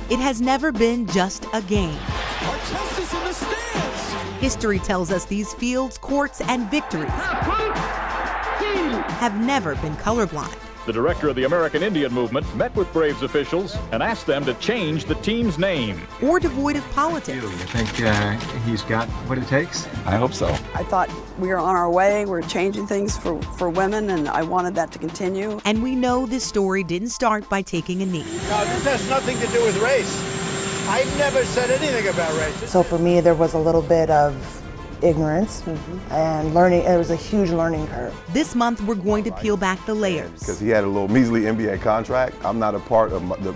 It has never been just a game. Our chest is in the stands. History tells us these fields, courts, and victories have never been colorblind. The director of the American Indian Movement met with Braves officials and asked them to change the team's name. Or devoid of politics. You think he's got what it takes? I hope so. I thought we were on our way, we're changing things for women, and I wanted that to continue. And we know this story didn't start by taking a knee. No, this has nothing to do with race. I never said anything about race. So for me, there was a little bit of ignorance and learning. It was a huge learning curve. This month, we're going to peel back the layers. Because he had a little measly NBA contract. I'm not a part of the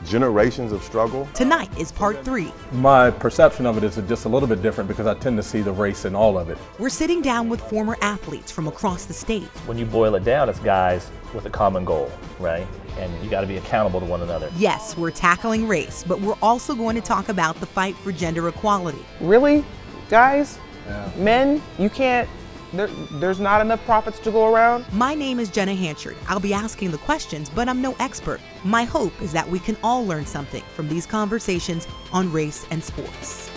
generations of struggle. Tonight is part 3. My perception of it is just a little bit different because I tend to see the race in all of it. We're sitting down with former athletes from across the state. When you boil it down, it's guys with a common goal, right? And you got to be accountable to one another. Yes, we're tackling race, but we're also going to talk about the fight for gender equality. Really, guys? Yeah. Men, you can't, there's not enough profits to go around. My name is Jenna Hanchard. I'll be asking the questions, but I'm no expert. My hope is that we can all learn something from these conversations on race and sports.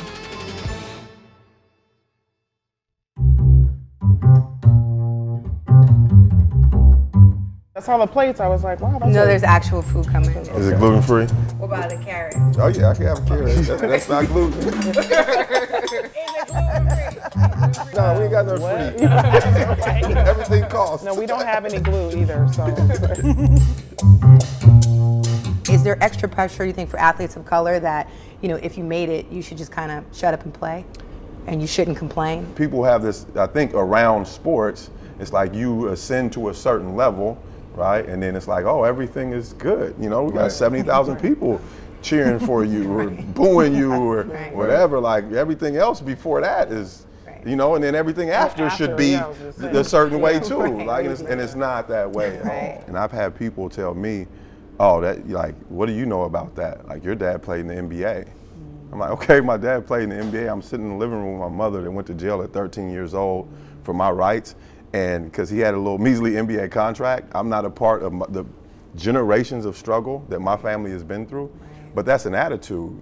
I saw the plates, I was like, wow, that's there's actual food coming. Is it gluten-free? What about a carrot? Oh yeah, I can have a carrot. That's not gluten. Is it gluten-free? No, we ain't got no free. Everything costs. No, we don't have any glue either, so. Is there extra pressure, you think, for athletes of color that, you know, if you made it, you should just kind of shut up and play and you shouldn't complain? People have this, I think, around sports, it's like you ascend to a certain level, right? And then it's like, oh, everything is good. You know, we got 70,000 people cheering for you or booing you or whatever. Like everything else before that is, you know, and then everything after should be a certain way too. Like, and it's not that way at all. And I've had people tell me, oh, that, like, what do you know about that? Like, your dad played in the NBA. I'm like, okay, my dad played in the NBA. I'm sitting in the living room with my mother that went to jail at 13 years old for my rights. And because he had a little measly NBA contract, I'm not a part of the generations of struggle that my family has been through. But that's an attitude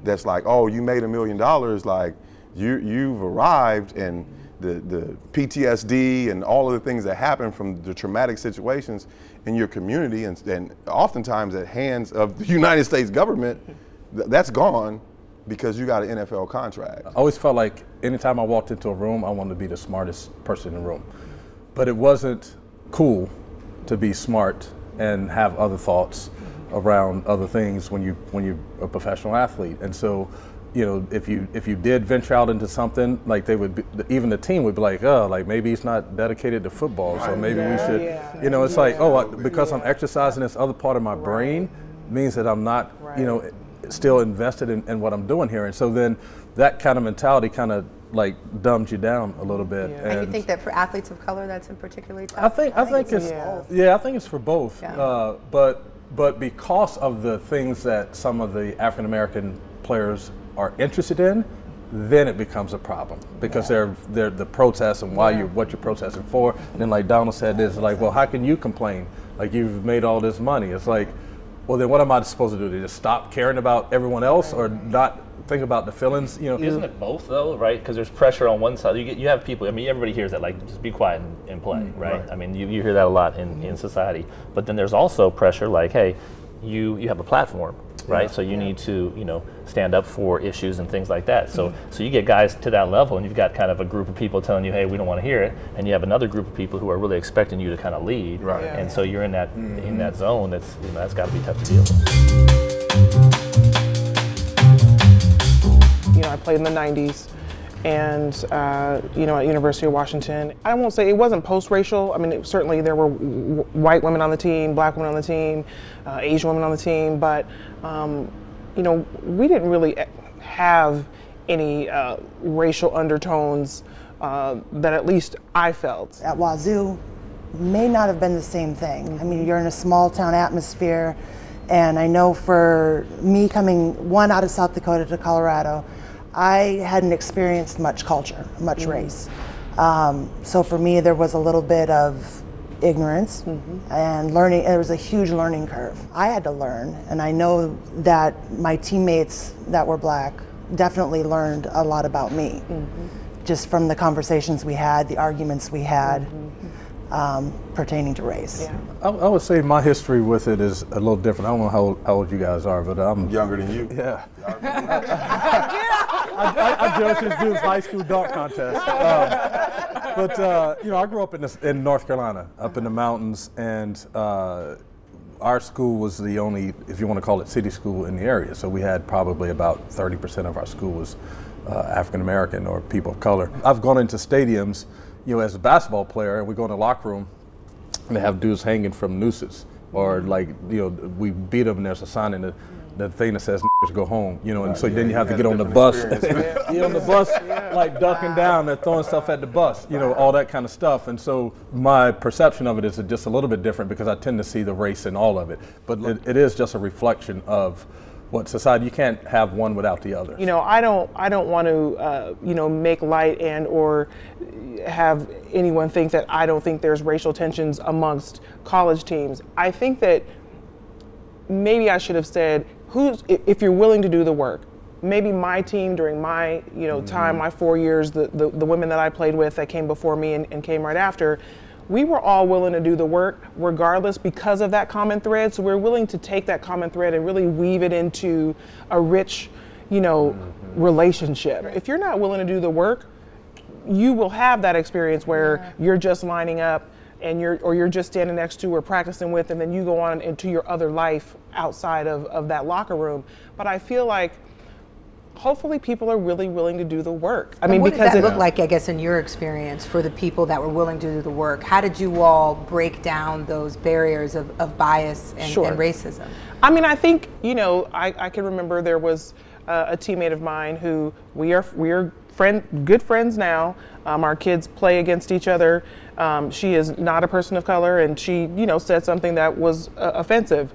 that's like, oh, you made $1 million, like you've arrived, and the PTSD and all of the things that happen from the traumatic situations in your community and oftentimes at hands of the United States government, that's gone because you got an NFL contract. I always felt like anytime I walked into a room, I wanted to be the smartest person in the room. But it wasn't cool to be smart and have other thoughts around other things when you're a professional athlete. And so, you know, if you did venture out into something, like they would be, even the team would be like, oh, like maybe he's not dedicated to football, so maybe we should, you know, it's like, oh, because I'm exercising this other part of my brain means that I'm not, you know, still invested in what I'm doing here. And so then that kind of mentality kind of like dumbs you down a little bit. And you think that for athletes of color that's in particularly tough? I think it's I think it's for both. Yeah. But because of the things that some of the African American players are interested in, then it becomes a problem because they're the protests and what you're protesting for. And then like Donald said, it's like, well, how can you complain? Like you've made all this money. It's like, well, then what am I supposed to do? To just stop caring about everyone else or not think about the feelings? You know, isn't it both though, right? Because there's pressure on one side. You have people. I mean, everybody hears that, like, just be quiet and play, right? I mean, you hear that a lot in society. But then there's also pressure, like, hey, you have a platform, right? So you need to, you know, stand up for issues and things like that. So so you get guys to that level, and you've got kind of a group of people telling you, hey, we don't want to hear it, and you have another group of people who are really expecting you to kind of lead, and so you're in that in that zone. That's, you know, that's got to be tough to deal with. You know, I played in the 90s, and you know, at University of Washington. I won't say it wasn't post-racial. I mean, certainly there were white women on the team, black women on the team, Asian women on the team, but you know, we didn't really have any racial undertones that at least I felt. At Wazoo, may not have been the same thing. I mean, you're in a small town atmosphere, and I know for me coming out of South Dakota to Colorado, I hadn't experienced much culture, much race. So for me, there was a little bit of ignorance and learning. It was a huge learning curve. I had to learn, and I know that my teammates that were black definitely learned a lot about me, just from the conversations we had, the arguments we had pertaining to race. I would say my history with it is a little different. I don't know how old you guys are, but I'm younger than you. Yeah. I judge this dude's high school dunk contest. But you know, I grew up in North Carolina, up in the mountains, and our school was the only, if you want to call it, city school in the area. So we had probably about 30% of our school was African American or people of color. I've gone into stadiums, you know, as a basketball player, and we go in the locker room and they have dudes hanging from nooses, or like, you know, we beat them and there's a sign in the thing that says go home, you know, and so then you have to get on the bus. You're on the bus, like ducking down, they're throwing stuff at the bus, you know, all that kind of stuff. And so my perception of it is just a little bit different because I tend to see the race in all of it. But it is just a reflection of what society, you can't have one without the other. You know, I don't want to, you know, make light and or have anyone think that I don't think there's racial tensions amongst college teams. I think that maybe I should have said, if you're willing to do the work. Maybe my team during my, you know, time, my 4 years, the women that I played with that came before me and came right after, we were all willing to do the work regardless because of that common thread. So we're willing to take that common thread and really weave it into a rich, you know, relationship. If you're not willing to do the work, you will have that experience where you're just lining up and you're just standing next to or practicing with, and then you go on into your other life outside of that locker room. But I feel like hopefully people are really willing to do the work. I mean, what because did that look like, I guess, in your experience for the people that were willing to do the work? How did you all break down those barriers of bias and racism? I mean, I think, you know, I can remember there was a teammate of mine who we are good friends now. Our kids play against each other. She is not a person of color, and she, you know, said something that was offensive.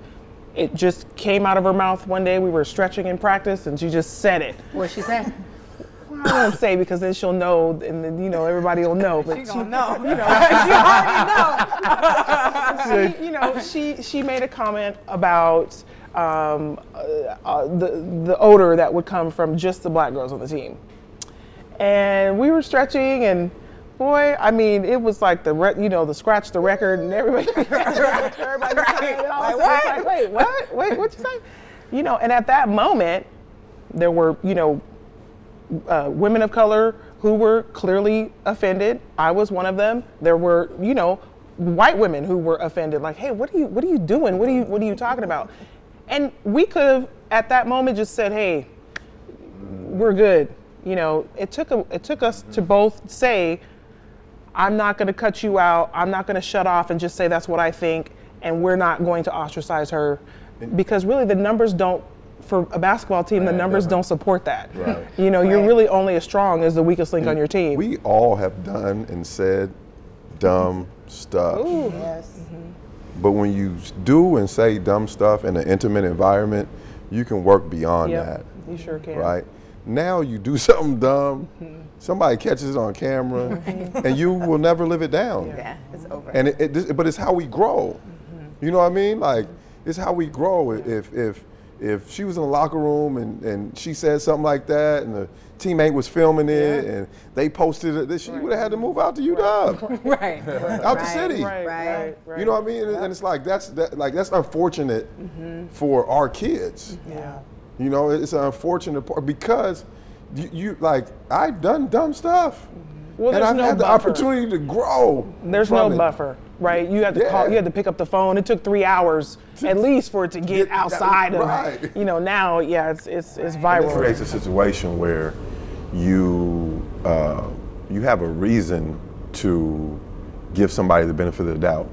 It just came out of her mouth one day. We were stretching in practice, and she just said it. What'd she say? Well, I won't say because then she'll know, and then, you know, everybody will know. But she gonna know. You know, she already know. You know, she made a comment about the odor that would come from just the black girls on the team, and we were stretching and. Boy, I mean, it was like the scratch the record, and everybody saying it. Like, wait, what? What'd you say? You know, and at that moment, there were, you know, women of color who were clearly offended. I was one of them. There were, you know, white women who were offended. Like, hey, what are you doing? What are you talking about? And we could have at that moment just said, hey, we're good. You know, it took us to both say, I'm not going to cut you out. I'm not going to shut off and just say that's what I think, and we're not going to ostracize her, because really the numbers don't, for a basketball team, the numbers don't support that. Right. You know, you're really only as strong as the weakest link on your team. We all have done and said dumb stuff. Ooh. Yes. But when you do and say dumb stuff in an intimate environment, you can work beyond that. You sure can. Right? Now you do something dumb, somebody catches it on camera, and you will never live it down. Yeah, it's over. And but it's how we grow. You know what I mean? Like, it's how we grow. If she was in the locker room and she said something like that, and the teammate was filming it, and they posted it, she would have had to move out to UW, out the city. Right. You know what I mean? And it's like that's unfortunate for our kids. Yeah. You know, it's an unfortunate part because you like, I've done dumb stuff. Well, and I've had the opportunity to grow. There's no buffer, right? You had to call, you had to pick up the phone. It took 3 hours at least for it to get outside of, you know, now, it's viral. It creates a situation where you have a reason to give somebody the benefit of the doubt.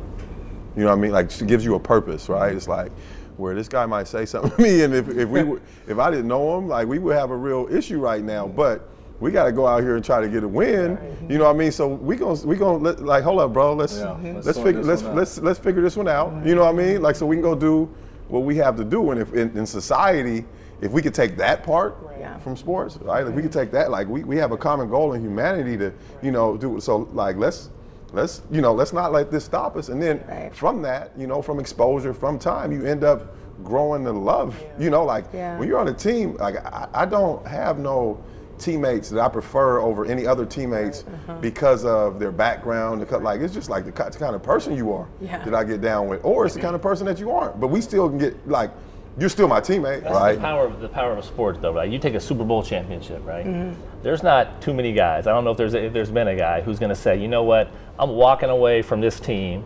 You know what I mean? Like, it gives you a purpose, right? It's like, where this guy might say something to me, and if I didn't know him, like, we would have a real issue right now. But we got to go out here and try to get a win. You know what I mean? So we gonna like, hold up, bro. Let's figure this one out. You know what I mean? Like, so we can go do what we have to do. And if in society, if we could take that part from sports, right? If we could take that, like, we have a common goal in humanity to, you know, do. So like, let's let's not let this stop us. And then from that, from exposure, from time, you end up growing to love. When you're on a team, like I don't have no teammates that I prefer over any other teammates because of their background. Like it's just like the kind of person you are that I get down with, or it's the kind of person that you aren't. But we still can get like, you're still my teammate, right? The power of a sport, though, right? You take a Super Bowl championship, right? There's not too many guys. I don't know if there's been a guy who's going to say, you know what, I'm walking away from this team,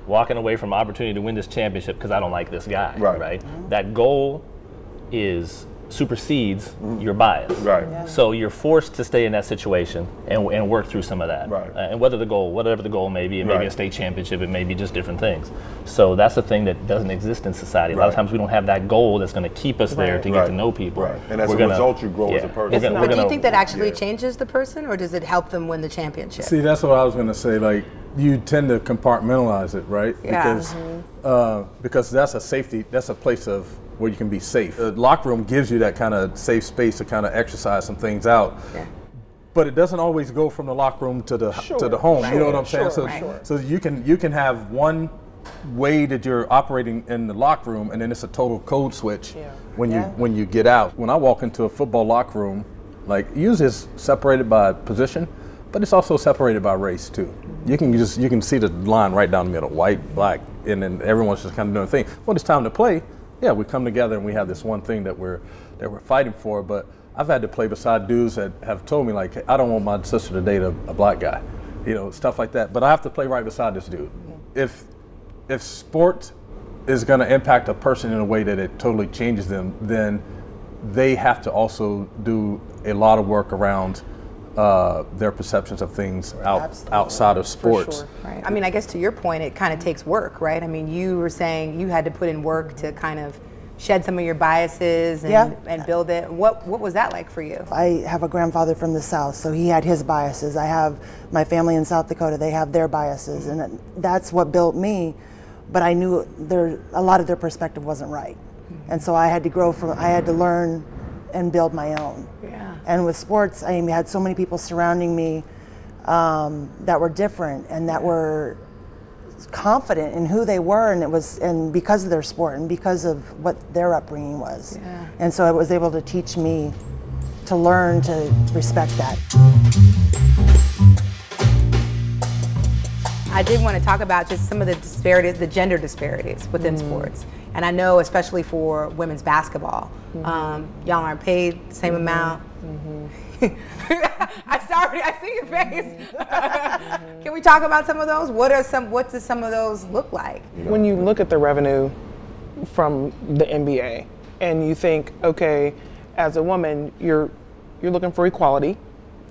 walking away from opportunity to win this championship because I don't like this guy, right? That goal supersedes your bias. Right. Yeah. So you're forced to stay in that situation and work through some of that. Right. And whatever the goal may be, it may be a state championship, it may be just different things. So that's the thing that doesn't exist in society. A lot of times we don't have that goal that's going to keep us there to get to know people. Right. And as a result, you grow as a person. But do you think that actually changes the person, or does it help them win the championship? See, that's what I was going to say. Like, you tend to compartmentalize it, right? Yeah. Because that's a safety, that's a place of where you can be safe. The locker room gives you that kind of safe space to kind of exercise some things out. Yeah. But it doesn't always go from the locker room to the home. You know what I'm saying? So you can have one way that you're operating in the locker room, and then it's a total code switch when you get out. When I walk into a football locker room, like usually it's separated by position, but it's also separated by race too. You can see the line right down the middle, white, black, and then everyone's just kind of doing a thing. When it's time to play, we come together and we have this one thing that we're fighting for. But I've had to play beside dudes that have told me, like, hey, I don't want my sister to date a black guy, stuff like that. But I have to play right beside this dude. If sport is going to impact a person in a way that it totally changes them, then they have to also do a lot of work around their perceptions of things outside of sports. For sure. Right. I mean, I guess to your point, it kind of takes work, right? I mean, you were saying you had to put in work to kind of shed some of your biases and build it. What was that like for you? I have a grandfather from the South, so he had his biases. I have my family in South Dakota, they have their biases, and that's what built me. But I knew a lot of their perspective wasn't right. And so I had to learn and build my own. Yeah. And with sports, I had so many people surrounding me that were different and that were confident in who they were, and because of their sport and because of what their upbringing was. Yeah. And so I was able to teach me to learn to respect that. I did want to talk about just some of the disparities, the gender disparities within sports. And I know, especially for women's basketball, y'all aren't paid the same amount. I see your face. Can we talk about some of those? What does some of those look like? When you look at the revenue from the NBA and you think, okay, as a woman, you're looking for equality.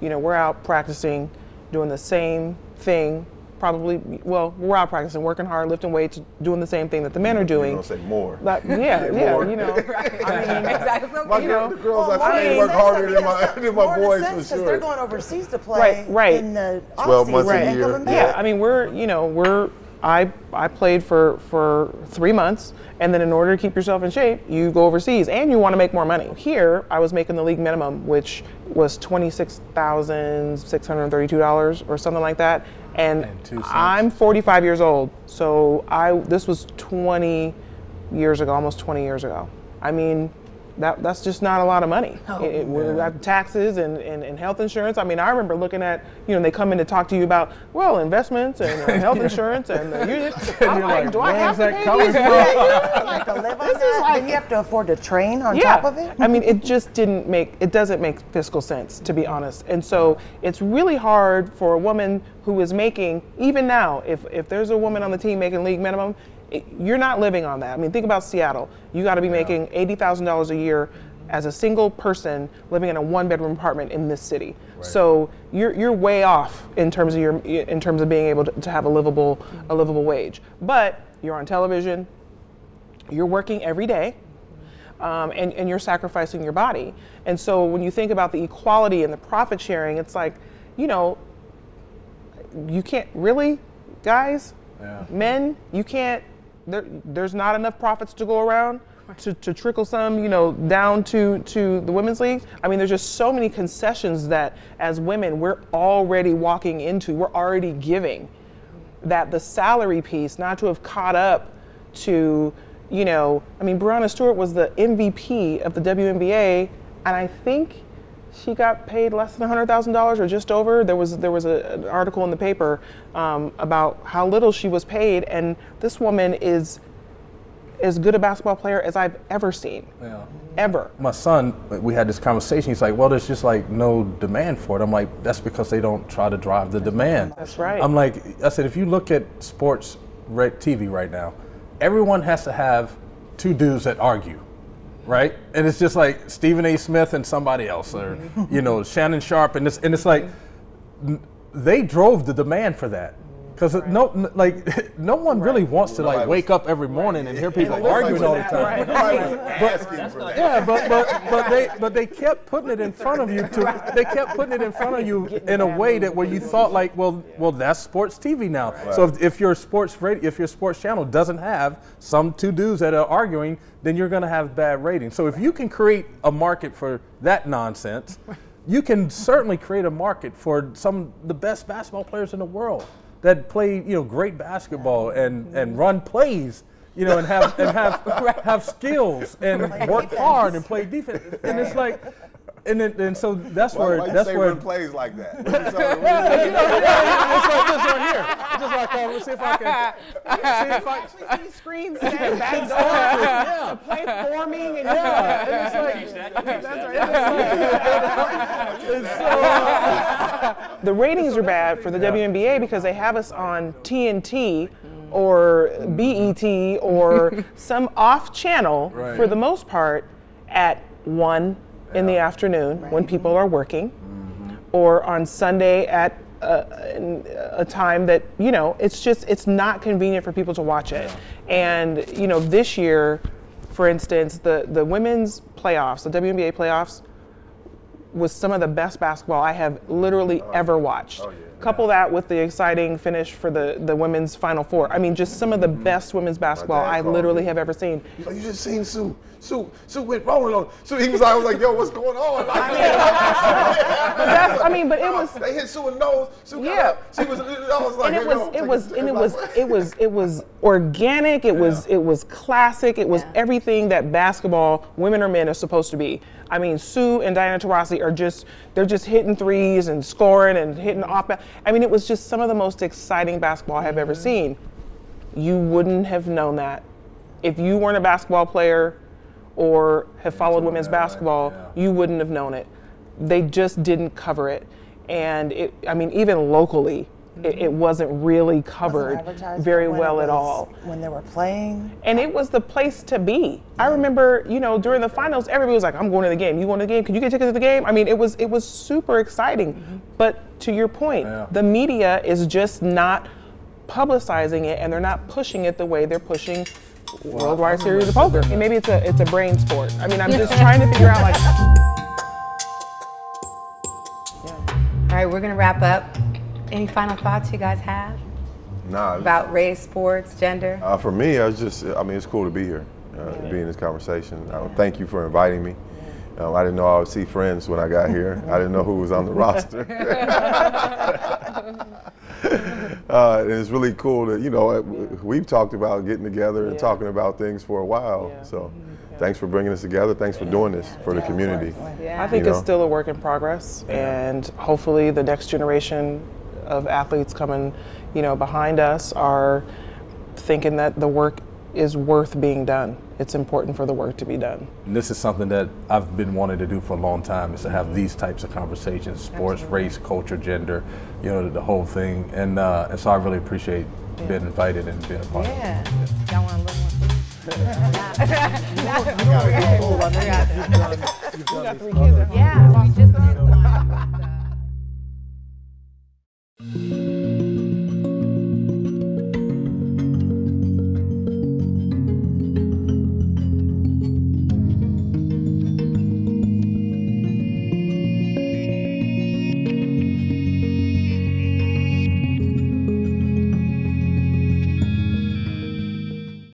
We're out practicing, doing the same thing. We're out practicing, working hard, lifting weights, doing the same thing that the men are doing. You're gonna say more. More. Exactly. The girls I train work harder than my boys for sure. They're going overseas to play in the 12 months a year. coming back. I mean, I played for 3 months, and then in order to keep yourself in shape, you go overseas, and you want to make more money. Here, I was making the league minimum, which was $26,632 or something like that. And I'm 45 years old, so this was 20 years ago, almost 20 years ago. I mean, that's just not a lot of money. We have taxes and health insurance. I mean, I remember looking at, they come in to talk to you about, investments and health insurance and I'm like, do I have to pay this? To live on that? Then you have to afford to train on top of it? I mean, it doesn't make fiscal sense, to be honest. And so it's really hard for a woman who is making, even now, if there's a woman on the team making league minimum, you're not living on that. I mean, think about Seattle. You got to be making $80,000 a year as a single person living in a one-bedroom apartment in this city. Right. So you're way off in terms of being able to have a livable wage. But you're on television, you're working every day, and you're sacrificing your body. And so when you think about the equality and the profit sharing, it's like, you can't really, guys, men, you can't. There's not enough profits to go around to trickle some, down to the women's leagues. I mean, there's just so many concessions that as women we're already walking into, we're already giving that the salary piece, not to have caught up to, you know, I mean, Breonna Stewart was the MVP of the WNBA, and I think she got paid less than $100,000 or just over. There was an article in the paper about how little she was paid, and this woman is as good a basketball player as I've ever seen. Yeah. Ever. My son, we had this conversation. He's like, well, there's just like no demand for it. I'm like, that's because they don't try to drive the demand. That's right. I'm like, I said, if you look at sports TV right now, everyone has to have two dudes that argue, right? And it's just like Stephen A. Smith and somebody else, or you know, Shannon Sharp, and it's like they drove the demand for that. Because no one really wants to like wake up every morning and hear people arguing all the time. But they kept putting it in front of you. They kept putting it in front of you in a way that where you thought like, well, that's sports TV now. Right. So if your sports channel doesn't have some two dudes that are arguing, then you're going to have bad ratings. So if you can create a market for that nonsense, you can certainly create a market for some of the best basketball players in the world that play, you know, great basketball and run plays, you know, and have skills and work hard and play defense. And it's like, and so that's where run plays like that. It's like this right here. Just like let's see if I can. See screens set back door, play forming, and the ratings are bad for the WNBA because they have us on TNT or BET or some off channel for the most part at 1 in the afternoon when people are working, or on Sunday at a time that, you know, it's not convenient for people to watch it. And, you know, this year, for instance, the women's playoffs, the WNBA playoffs, was some of the best basketball I have literally ever watched. Couple that with the exciting finish for the women's Final Four. I mean, just some of the best women's basketball I literally have ever seen. He's like, you just seen Sue went rolling on. So he was like, I was like, yo, what's going on? Like, but it was. They hit Sue in the nose. Sue got up. She was. I was like, it was organic. It was classic. It was everything that basketball, women or men, are supposed to be. I mean, Sue and Diana Taurasi they're just hitting threes and scoring and hitting off. I mean, it was just some of the most exciting basketball I have ever seen. You wouldn't have known that if you weren't a basketball player or have followed women's basketball. You wouldn't have known it. They just didn't cover it. And even locally, it wasn't really covered very well at all. When they were playing. And it was the place to be. I remember, you know, during the finals, everybody was like, I'm going to the game. You going to the game? Could you get tickets to the game? I mean, it was super exciting. But to your point, the media is just not publicizing it, and they're not pushing it the way they're pushing Worldwide Series of Poker. And maybe it's a brain sport. I mean, I'm just trying to figure out like. All right, we're gonna wrap up. Any final thoughts you guys have? About race, sports, gender? For me, it's cool to be here, to be in this conversation. Thank you for inviting me. I didn't know I would see friends when I got here. I didn't know who was on the roster. It's really cool that, you know, we've talked about getting together and talking about things for a while. So thanks for bringing us together. Thanks for doing this for the community. I think it's still a work in progress, and hopefully the next generation of athletes coming, you know, behind us are thinking that the work is worth being done. It's important for the work to be done. And this is something that I've been wanting to do for a long time, is to have these types of conversations: sports, race, culture, gender, you know, the whole thing. And so I really appreciate being invited and being a part of it. Y'all want a little more food? You got 3 kids at home. Yeah.